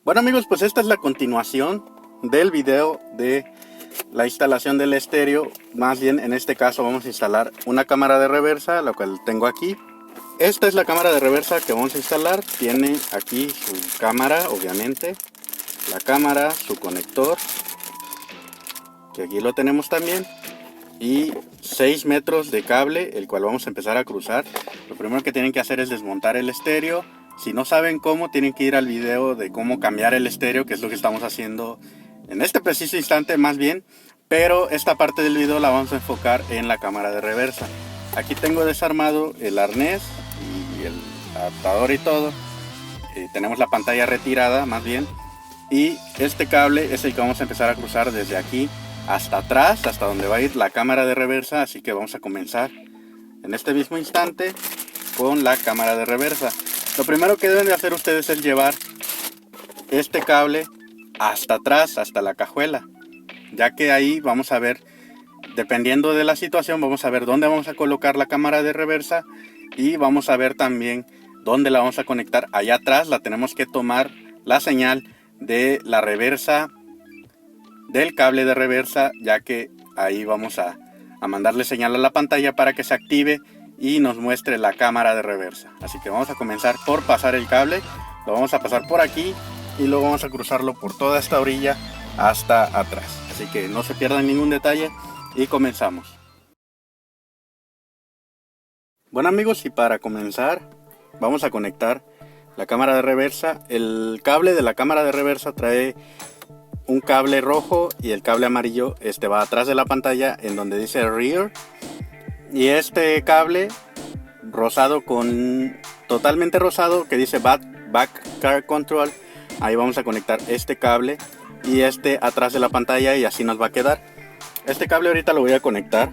Bueno amigos, pues esta es la continuación del video de la instalación del estéreo. Más bien en este caso vamos a instalar una cámara de reversa, la cual tengo aquí. Esta es la cámara de reversa que vamos a instalar. Tiene aquí su cámara, obviamente, la cámara, su conector, que aquí lo tenemos también, y 6 metros de cable, el cual vamos a empezar a cruzar. Lo primero que tienen que hacer es desmontar el estéreo. Si no saben cómo, tienen que ir al video de cómo cambiar el estéreo, que es lo que estamos haciendo en este preciso instante más bien. Pero esta parte del video la vamos a enfocar en la cámara de reversa. Aquí tengo desarmado el arnés y el adaptador y todo. Tenemos la pantalla retirada más bien. Y este cable es el que vamos a empezar a cruzar desde aquí hasta atrás, hasta donde va a ir la cámara de reversa. Así que vamos a comenzar en este mismo instante con la cámara de reversa. Lo primero que deben de hacer ustedes es llevar este cable hasta atrás, hasta la cajuela, ya que ahí vamos a ver, dependiendo de la situación, vamos a ver dónde vamos a colocar la cámara de reversa y vamos a ver también dónde la vamos a conectar. Allá atrás la tenemos que tomar la señal de la reversa, del cable de reversa, ya que ahí vamos a mandarle señal a la pantalla para que se active y nos muestre la cámara de reversa. Así que vamos a comenzar por pasar el cable. Lo vamos a pasar por aquí y luego vamos a cruzarlo por toda esta orilla hasta atrás. Así que no se pierdan ningún detalle y comenzamos. Bueno amigos, y para comenzar vamos a conectar la cámara de reversa. El cable de la cámara de reversa trae un cable rojo y el cable amarillo va atrás de la pantalla en donde dice rear. Y este cable rosado, totalmente rosado, que dice back car control, ahí vamos a conectar este cable y atrás de la pantalla, y así nos va a quedar. Este cable ahorita lo voy a conectar.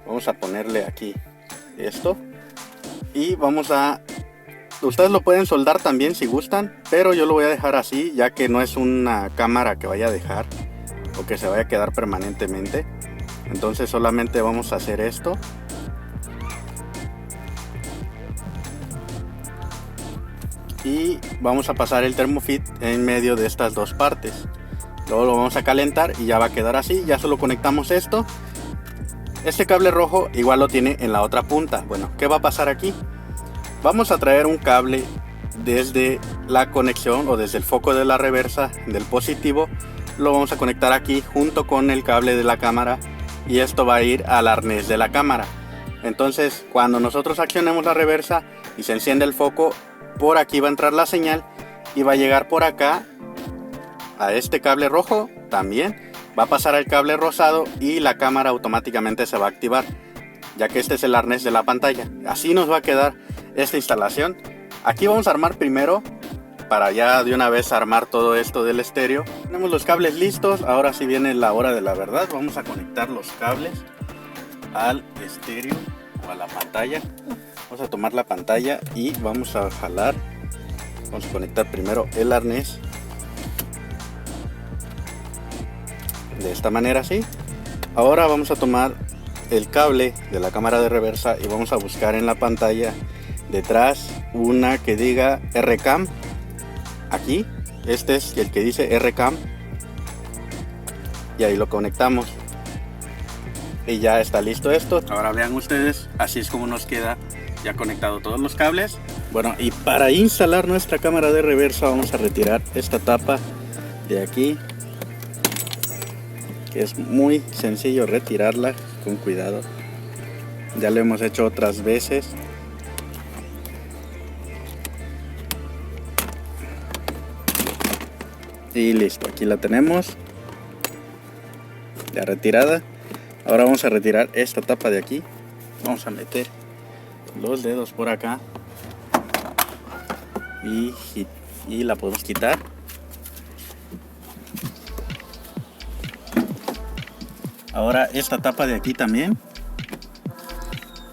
Vamos a ponerle aquí esto y ustedes lo pueden soldar también si gustan, pero yo lo voy a dejar así, ya que no es una cámara que vaya a dejar o que se vaya a quedar permanentemente. Entonces solamente vamos a hacer esto. Y vamos a pasar el Thermofit en medio de estas dos partes. Luego lo vamos a calentar y ya va a quedar así. Ya solo conectamos esto. Este cable rojo igual lo tiene en la otra punta. Bueno, ¿qué va a pasar aquí? Vamos a traer un cable desde la conexión o desde el foco de la reversa del positivo. Lo vamos a conectar aquí junto con el cable de la cámara. Y esto va a ir al arnés de la cámara. Entonces cuando nosotros accionemos la reversa y se enciende el foco, por aquí va a entrar la señal y va a llegar por acá a este cable rojo. También va a pasar al cable rosado y la cámara automáticamente se va a activar, ya que este es el arnés de la pantalla. Así nos va a quedar esta instalación. Aquí vamos a armar primero, para ya de una vez armar todo esto del estéreo. Tenemos los cables listos. Ahora sí viene la hora de la verdad. Vamos a conectar los cables al estéreo o a la pantalla. Vamos a tomar la pantalla y vamos a jalar. Vamos a conectar primero el arnés de esta manera, así. Ahora vamos a tomar el cable de la cámara de reversa y vamos a buscar en la pantalla detrás una que diga RCam. Aquí, este es el que dice RCam y ahí lo conectamos y ya está listo esto. Ahora vean ustedes, así es como nos queda ya conectado todos los cables. Bueno, y para instalar nuestra cámara de reversa vamos a retirar esta tapa de aquí, que es muy sencillo retirarla con cuidado. Ya lo hemos hecho otras veces. Y listo, aquí la tenemos ya retirada. Ahora vamos a retirar esta tapa de aquí. Vamos a meter los dedos por acá y la podemos quitar. Ahora esta tapa de aquí también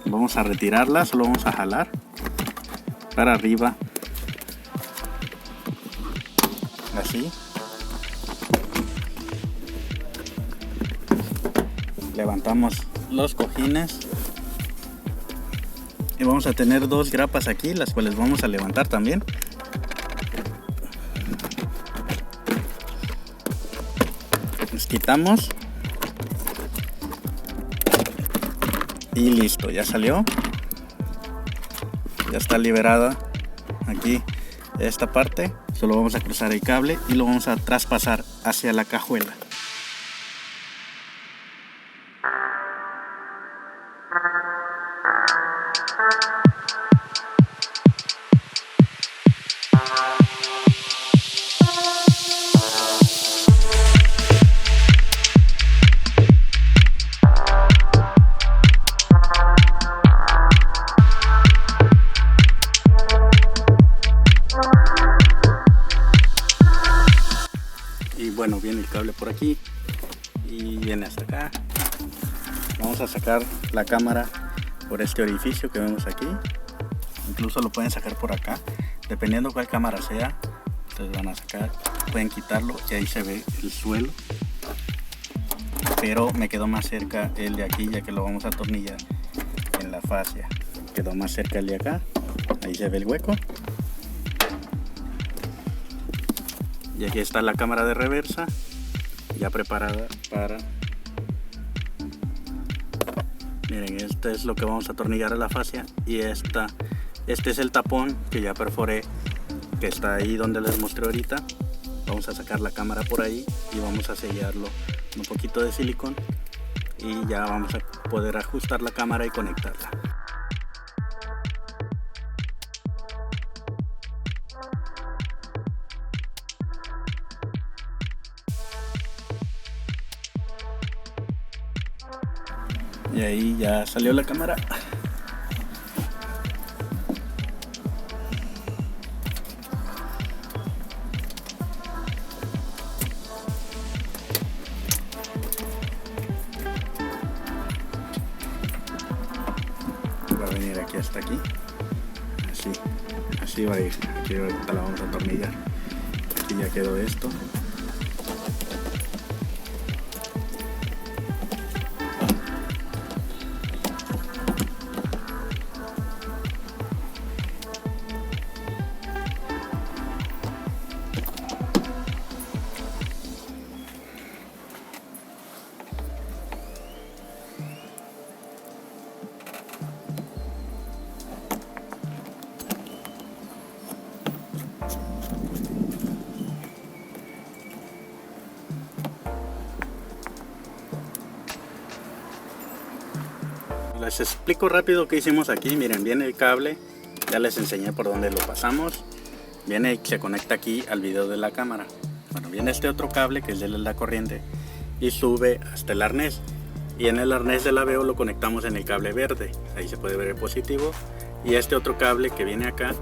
vamos a retirarla. Solo vamos a jalar para arriba, así. Levantamos los cojines y vamos a tener dos grapas aquí, las cuales vamos a levantar también. quitamos y listo, ya salió, ya está liberada aquí esta parte. Solo vamos a cruzar el cable y lo vamos a traspasar hacia la cajuela. Y bueno, viene el cable por aquí y viene hasta acá. Vamos a sacar la cámara por este orificio que vemos aquí. Incluso lo pueden sacar por acá, dependiendo cuál cámara sea. Entonces van a sacar, pueden quitarlo y ahí se ve el suelo. Pero me quedó más cerca el de aquí, ya que lo vamos a atornillar en la fascia. Quedó más cerca el de acá, ahí se ve el hueco. Y aquí está la cámara de reversa, ya preparada para... Miren, este es lo que vamos a atornillar a la fascia. Y este es el tapón que ya perforé, que está ahí donde les mostré ahorita. Vamos a sacar la cámara por ahí y vamos a sellarlo con un poquito de silicón. Y ya vamos a poder ajustar la cámara y conectarla. Y ahí ya salió la cámara. Va a venir aquí hasta aquí. Así va a ir. Aquí ahorita la vamos a atornillar. Aquí ya quedó esto. Les explico rápido qué hicimos aquí. Miren, viene el cable, ya les enseñé por dónde lo pasamos. Viene y se conecta aquí al video de la cámara. Bueno, viene este otro cable que es de la corriente y sube hasta el arnés. Y en el arnés de la VEO lo conectamos en el cable verde. Ahí se puede ver el positivo. Y este otro cable que viene acá,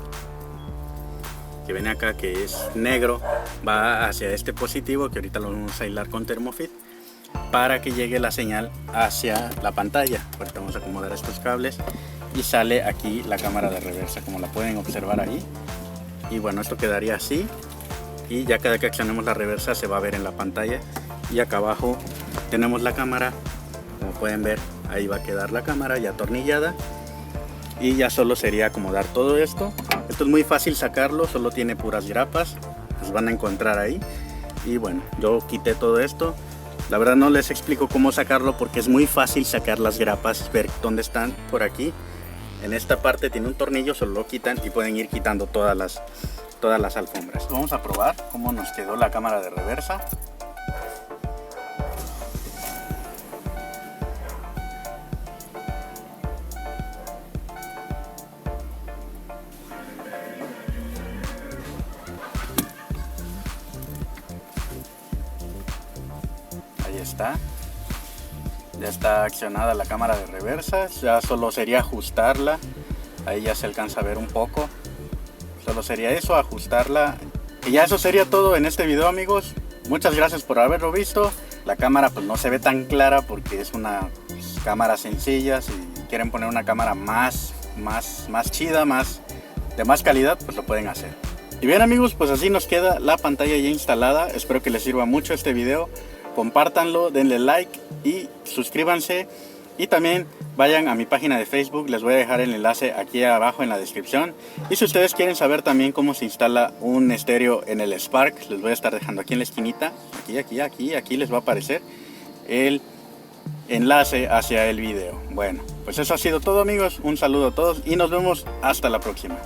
que es negro, va hacia este positivo, que ahorita lo vamos a hilar con Thermofit, para que llegue la señal hacia la pantalla. Ahorita vamos a acomodar estos cables y sale aquí la cámara de reversa, como la pueden observar ahí. Y bueno, esto quedaría así, y ya cada que accionemos la reversa se va a ver en la pantalla. Y acá abajo tenemos la cámara, como pueden ver, ahí va a quedar la cámara ya atornillada. Y ya solo sería acomodar todo esto. Esto es muy fácil sacarlo, solo tiene puras grapas, las van a encontrar ahí. Y bueno, yo quité todo esto. La verdad no les explico cómo sacarlo porque es muy fácil sacar las grapas, ver dónde están por aquí. En esta parte tiene un tornillo, solo lo quitan y pueden ir quitando todas las alfombras. Vamos a probar cómo nos quedó la cámara de reversa. Ahí está. Ya está accionada la cámara de reversa, ya solo sería ajustarla. Ahí ya se alcanza a ver un poco. Solo sería eso, ajustarla. Y ya eso sería todo en este video, amigos. Muchas gracias por haberlo visto. La cámara pues no se ve tan clara porque es una cámara sencilla. Si quieren poner una cámara más chida, de más calidad, pues lo pueden hacer. Y bien, amigos, pues así nos queda la pantalla ya instalada. Espero que les sirva mucho este video. Compártanlo, denle like y suscríbanse Y también vayan a mi página de Facebook, les voy a dejar el enlace aquí abajo en la descripción. Y si ustedes quieren saber también cómo se instala un estéreo en el Spark, les voy a estar dejando aquí en la esquinita, aquí les va a aparecer el enlace hacia el video. Bueno, pues eso ha sido todo, amigos, un saludo a todos y nos vemos hasta la próxima.